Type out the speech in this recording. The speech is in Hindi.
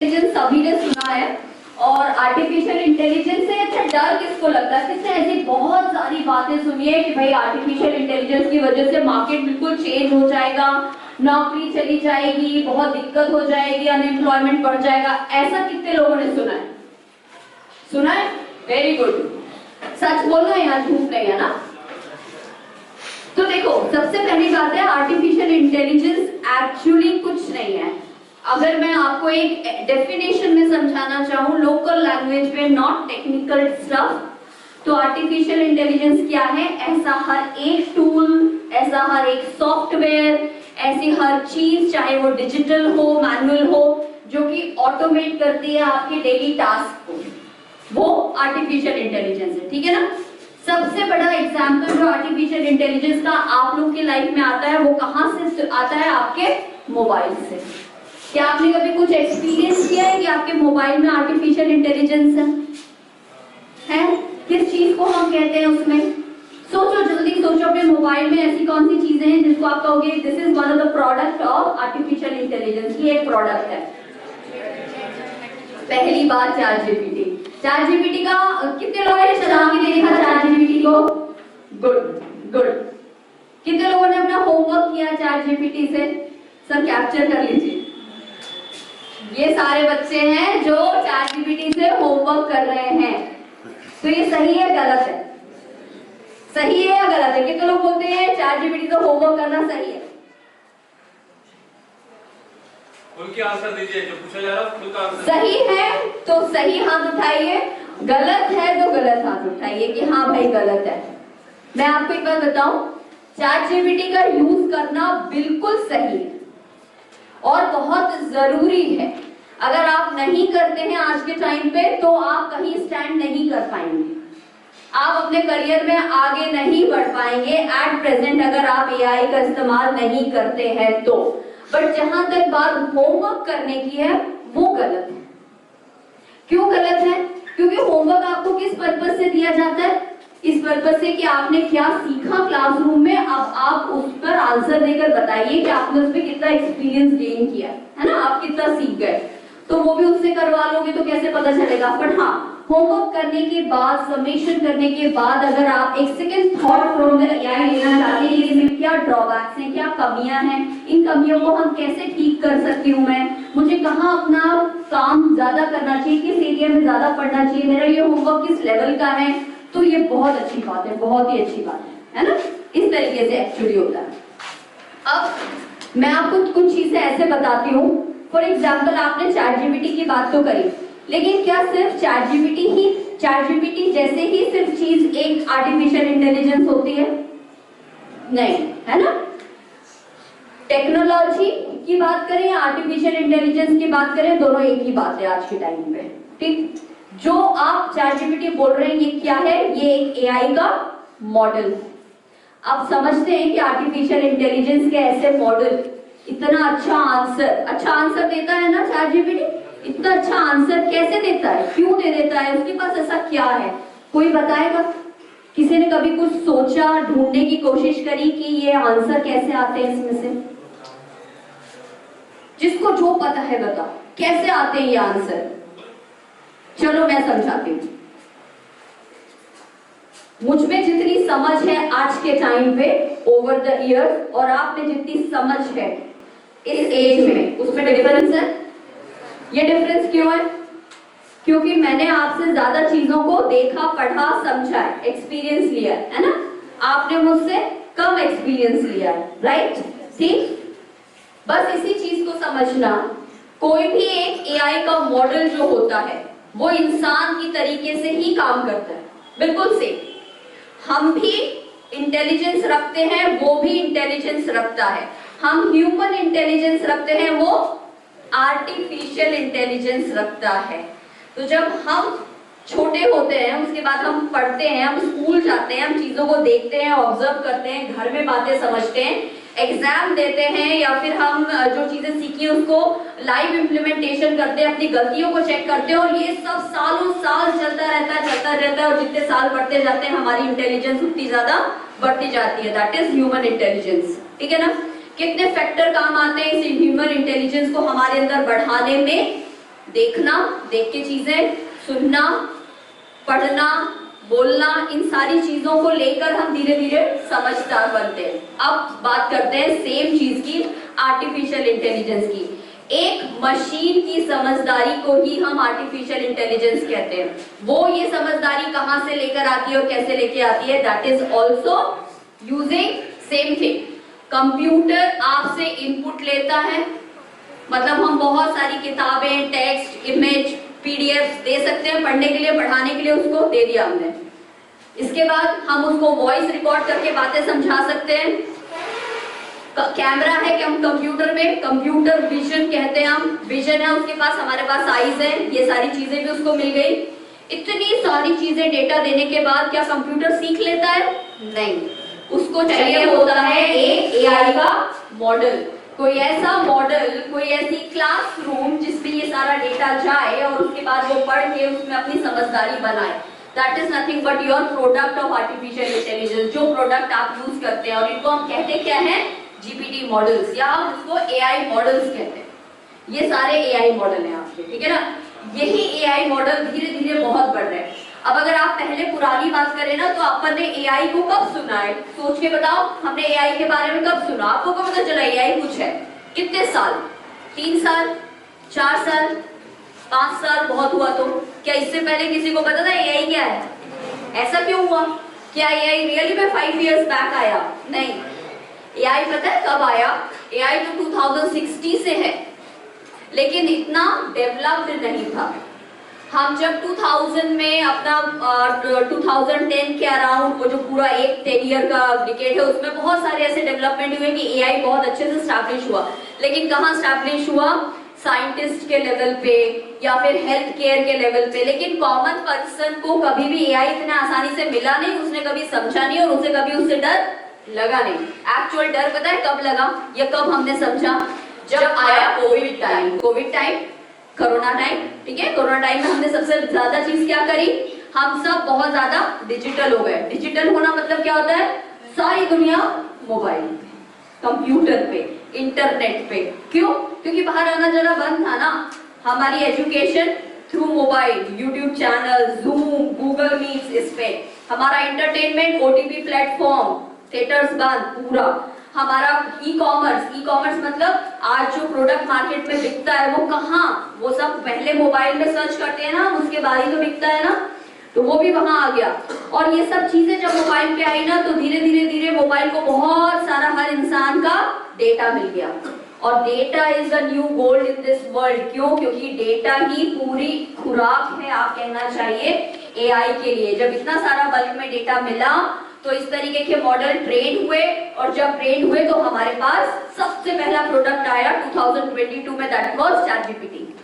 इंटेलिजेंस सभी ने सुना है और आर्टिफिशियल इंटेलिजेंस से अच्छा डर किसको लगता है? किसने ऐसी बहुत सारी बातें सुनी है कि भाई आर्टिफिशियल इंटेलिजेंस की वजह से मार्केट बिल्कुल चेंज हो जाएगा, नौकरी चली जाएगी, बहुत दिक्कत हो जाएगी, अनएम्प्लॉयमेंट बढ़ जाएगा। ऐसा कितने लोगों ने सुना है? सुना है? Very good. सच बोलना है यहाँ, झूठ नहीं है ना? तो देखो, सबसे पहली बात है आर्टिफिशियल इंटेलिजेंस एक्चुअली कुछ नहीं है। अगर मैं आपको एक डेफिनेशन में समझाना चाहूँ लोकल लैंग्वेज में, नॉट टेक्निकल स्टफ, तो आर्टिफिशियल इंटेलिजेंस क्या है? ऐसा हर एक टूल, ऐसा हर एक सॉफ्टवेयर, ऐसी हर चीज, चाहे वो डिजिटल हो, मैनुअल हो, जो कि ऑटोमेट करती है आपके डेली टास्क को, वो आर्टिफिशियल इंटेलिजेंस है। ठीक है ना? सबसे बड़ा एग्जाम्पल जो आर्टिफिशियल इंटेलिजेंस का आप लोग की लाइफ में आता है, वो कहाँ से आता है? आपके मोबाइल से। क्या आपने कभी कुछ एक्सपीरियंस किया है कि आपके मोबाइल में आर्टिफिशियल इंटेलिजेंस है? किस चीज को हम कहते हैं उसमें? सोचो, जल्दी सोचो, अपने मोबाइल में ऐसी कौन सी चीजें हैं जिसको आप कहोगे this is one of the product of artificial intelligence? ये एक प्रोडक्ट है। पहली बात चैट जीपीटी। चैट जीपीटी का कितने लोगों ने चला के देखा चैट जीपीटी को? Good good. कितने लोगों ने अपना होमवर्क किया चैट जीपीटी से? सर कैप्चर कर लीजिए। ये सारे बच्चे हैं जो चैट जीपीटी से होमवर्क कर रहे हैं। तो ये सही है गलत है? सही है या गलत है? कितने लोग बोलते हैं चैट जीपीटी से होमवर्क करना सही है? खुल के आंसर दीजिए, जो पूछा जा रहा है खुल का आंसर। सही है तो सही हाथ उठाइए, गलत है तो गलत हाथ उठाइए कि हाँ भाई गलत है। मैं आपको एक बात बताऊं, चैट जीपीटी का यूज करना बिल्कुल सही है और बहुत जरूरी है। अगर आप नहीं करते हैं आज के टाइम पे तो आप कहीं स्टैंड नहीं कर पाएंगे, आप अपने करियर में आगे नहीं बढ़ पाएंगे एट प्रेजेंट, अगर आप एआई का इस्तेमाल नहीं करते हैं तो। बट जहां तक बात होमवर्क करने की है, वो गलत है। क्यों गलत है? क्योंकि होमवर्क आपको किस पर्पस से दिया जाता है? इस पर्पस से कि आपने क्या सीखा क्लासरूम में, अब आप उस पर आंसर देकर बताइए कि आपने उस पर कितना एक्सपीरियंस गेन किया है ना, आप कितना सीख गए। तो वो भी उससे करवा लोगे तो कैसे पता चलेगा? बट हाँ, होमवर्क करने के बाद, समेशन करने के बाद, अगर आप एक second thought from the AI लेना चाहते हैं इसमें क्या ड्रॉबैक्स हैं, क्या कमियां हैं, इन कमियों को हम कैसे ठीक कर सकती हूँ, मैं मुझे कहाँ अपना काम ज्यादा करना चाहिए, किस एरिया में ज्यादा पढ़ना चाहिए, मेरा ये होमवर्क किस लेवल का है, तो ये बहुत अच्छी बात है, बहुत ही अच्छी बात है ना? इस तरीके से एक्चुअली होता है। अब मैं आपको कुछ चीजें ऐसे बताती हूँ। फॉर एग्जाम्पल, आपने चैट जीपीटी की बात तो करी, लेकिन क्या सिर्फ चैट जीपीटी जैसे ही सिर्फ चीज एक आर्टिफिशियल इंटेलिजेंस होती है? नहीं, है ना? टेक्नोलॉजी की बात करें या आर्टिफिशियल इंटेलिजेंस की बात करें, दोनों एक ही बात है आज के टाइम पे। ठीक, जो आप चैट जीपीटी बोल रहे हैं ये क्या है? ये एक एआई का मॉडल है। आप समझते हैं कि आर्टिफिशियल इंटेलिजेंस के ऐसे मॉडल इतना अच्छा आंसर देता है ना चैट जीपीटी, इतना अच्छा आंसर कैसे देता है, क्यों दे देता है, उसके पास ऐसा क्या है? कोई बताएगा? किसी ने कभी कुछ सोचा, ढूंढने की कोशिश करी कि ये आंसर कैसे आते हैं इसमें से? जिसको जो पता है बताओ, कैसे आते हैं ये आंसर? चलो मैं समझाती हूँ। मुझ में जितनी समझ है आज के टाइम पे ओवर द ईयर, और आप में जितनी समझ है इस एज में, उसमें डिफरेंस है। ये डिफरेंस क्यों है? क्योंकि मैंने आपसे ज्यादा चीजों को देखा, पढ़ा, समझा है, एक्सपीरियंस लिया है ना? आपने मुझसे कम एक्सपीरियंस लिया है, राइट? ठीक, बस इसी चीज को समझना। कोई भी एक एआई का मॉडल जो होता है वो इंसान की तरीके से ही काम करता है, बिल्कुल सेम। हम भी इंटेलिजेंस रखते हैं, वो भी इंटेलिजेंस रखता है। हम ह्यूमन इंटेलिजेंस रखते हैं, वो आर्टिफिशियल इंटेलिजेंस रखता है। तो जब हम छोटे होते हैं, उसके बाद हम पढ़ते हैं, हम स्कूल जाते हैं, हम चीजों को देखते हैं, ऑब्जर्व करते हैं, घर में बातें समझते हैं, एग्जाम देते हैं, या फिर हम जो चीजें सीखी उसको लाइव इम्प्लीमेंटेशन करते हैं, अपनी गलतियों को चेक करते हैं, और ये सब सालों साल चलता रहता है। और जितने साल बढ़ते जाते हैं हमारी इंटेलिजेंस उतनी ज्यादा बढ़ती जाती है। That is human intelligence. ठीक है ना? कितने फैक्टर काम आते हैं इस ह्यूमन इंटेलिजेंस को हमारे अंदर बढ़ाने में? देखना, देख के चीजें सुनना, पढ़ना, बोलना, इन सारी चीजों को लेकर हम धीरे धीरे समझदार बनते हैं। अब बात करते हैं सेम चीज की, आर्टिफिशियल इंटेलिजेंस की। एक मशीन की समझदारी को ही हम आर्टिफिशियल इंटेलिजेंस कहते हैं। वो ये समझदारी कहां से लेकर आती है और कैसे लेके आती है, that is also using same thing. Computer आपसे इनपुट लेता है, मतलब हम बहुत सारी किताबें, टेक्स्ट, इमेज, पीडीएफ दे सकते हैं पढ़ने के लिए, पढ़ाने के लिए, उसको दे दिया हमने। इसके बाद हम उसको वॉइस रिकॉर्ड करके बातें समझा सकते हैं। कैमरा है कि हम कंप्यूटर में, कंप्यूटर विजन कहते हैं हम, विजन है उसके पास, हमारे पास आईज है, ये सारी चीजें भी उसको मिल गई। इतनी सारी चीजें डेटा देने के बाद क्या कंप्यूटर सीख लेता है? नहीं, उसको चाहिए होता है एक एआई का मॉडल, कोई ऐसा मॉडल, कोई ऐसी क्लासरूम जिसमें ये सारा डेटा जाए और उसके बाद वो पढ़ के उसमें अपनी समझदारी बनाए। That is nothing but your product of artificial intelligence, जो प्रोडक्ट आप यूज करते हैं। और इनको हम कहते क्या है? जीपीटी मॉडल्स, या हम उसको एआई मॉडल्स कहते हैं। ये सारे एआई मॉडल हैं आपके, ठीक है ना। यही एआई मॉडल धीरे धीरे बहुत बढ़ रहे हैं। अब अगर आप पहले पुरानी बात करें ना, तो अपन ने एआई को कब सुना है? सोच के बताओ, हमने एआई के बारे में कब सुना? आपको कब पता चला एआई कुछ है? कितने साल? 3 साल, 4 साल, 5 साल बहुत हुआ तो? क्या इससे पहले किसी को पता था एआई क्या है? ऐसा क्यों हुआ? क्या एआई रियली में 5 इयर्स बैक आया? नहीं, एआई पता है कब आया? एआई तो 2060 से है, लेकिन इतना डेवलप्ड नहीं था। हम जब 2000 में अपना 2010 के अराउंड, वो जो पूरा एक 10 ईयर का डिकेड है, उसमें बहुत सारे ऐसे डेवलपमेंट हुए कि एआई बहुत अच्छे से स्टैब्लिश हुआ। लेकिन कहाँ स्टैब्लिश हुआ? साइंटिस्ट के लेवल पे या फिर हेल्थ केयर के लेवल पे। लेकिन कॉमन पर्सन को कभी भी एआई इतना आसानी से मिला नहीं, उसने कभी समझा नहीं, और उसे कभी उससे डर लगा नहीं। एक्चुअल डर पता है कब लगा या कब हमने समझा? जब आया Covid time. Covid time, corona time, ठीक है। कोरोना टाइम में हमने सबसे ज्यादा चीज क्या करी? हम सब बहुत ज्यादा डिजिटल हो गए। डिजिटल होना मतलब क्या होता है? सारी दुनिया मोबाइल पे, कंप्यूटर पे, इंटरनेट पे। क्यों? क्योंकि बाहर आना जरा बंद था ना। हमारी education through mobile, YouTube channel, zoom, Google meets, इस पे। हमारा एंटरटेनमेंट ओटीटी प्लेटफॉर्म, थिएटर्स बंद पूरा। हमारा ई कॉमर्स मतलब आज जो प्रोडक्ट मार्केट में बिकता है वो कहाँ? वो सब पहले मोबाइल में सर्च करते हैं ना, उसके बाद ही तो बिकता है ना, तो वो भी वहां आ गया। और ये सब चीजें जब मोबाइल पे आई ना, तो धीरे धीरे मोबाइल को बहुत सारा हर इंसान का डेटा मिल गया। और data is the new gold in this world. क्यों? क्योंकि डेटा ही पूरी खुराक है, आप कहना चाहिए, एआई के लिए। जब इतना सारा बल्क में डेटा मिला तो इस तरीके के मॉडल ट्रेन हुए, और जब ट्रेन हुए तो हमारे पास सबसे पहला प्रोडक्ट आया 2022 में, दैट वाज चैट जीपीटी।